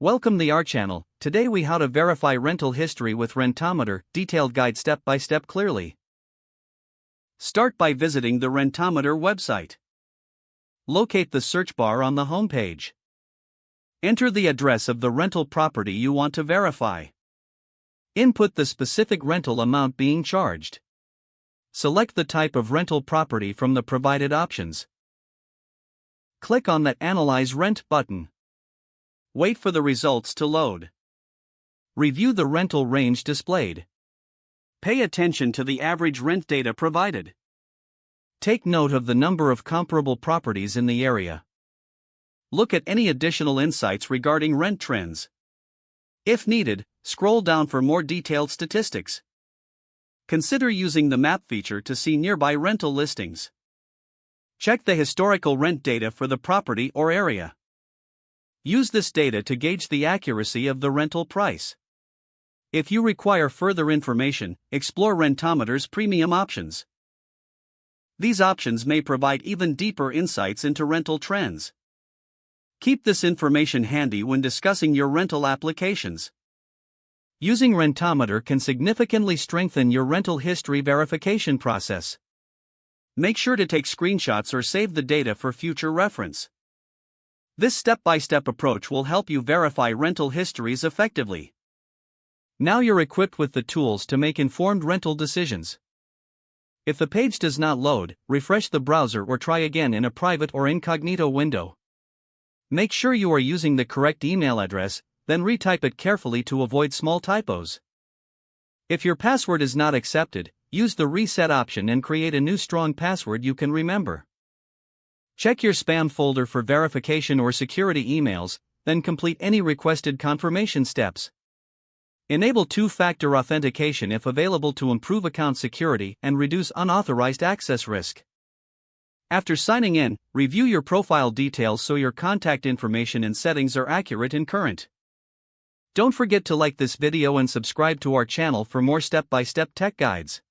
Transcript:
Welcome to our channel. Today we how to verify rental history with Rentometer, detailed guide step by step clearly. Start by visiting the Rentometer website. Locate the search bar on the home page. Enter the address of the rental property you want to verify. Input the specific rental amount being charged. Select the type of rental property from the provided options. Click on the Analyze Rent button. Wait for the results to load. Review the rental range displayed. Pay attention to the average rent data provided. Take note of the number of comparable properties in the area. Look at any additional insights regarding rent trends. If needed, scroll down for more detailed statistics. Consider using the map feature to see nearby rental listings. Check the historical rent data for the property or area. Use this data to gauge the accuracy of the rental price. If you require further information, explore Rentometer's premium options. These options may provide even deeper insights into rental trends. Keep this information handy when discussing your rental applications. Using Rentometer can significantly strengthen your rental history verification process. Make sure to take screenshots or save the data for future reference. This step-by-step approach will help you verify rental histories effectively. Now you're equipped with the tools to make informed rental decisions. If the page does not load, refresh the browser or try again in a private or incognito window. Make sure you are using the correct email address, then retype it carefully to avoid small typos. If your password is not accepted, use the reset option and create a new strong password you can remember. Check your spam folder for verification or security emails, then complete any requested confirmation steps. Enable two-factor authentication if available to improve account security and reduce unauthorized access risk. After signing in, review your profile details so your contact information and settings are accurate and current. Don't forget to like this video and subscribe to our channel for more step-by-step tech guides.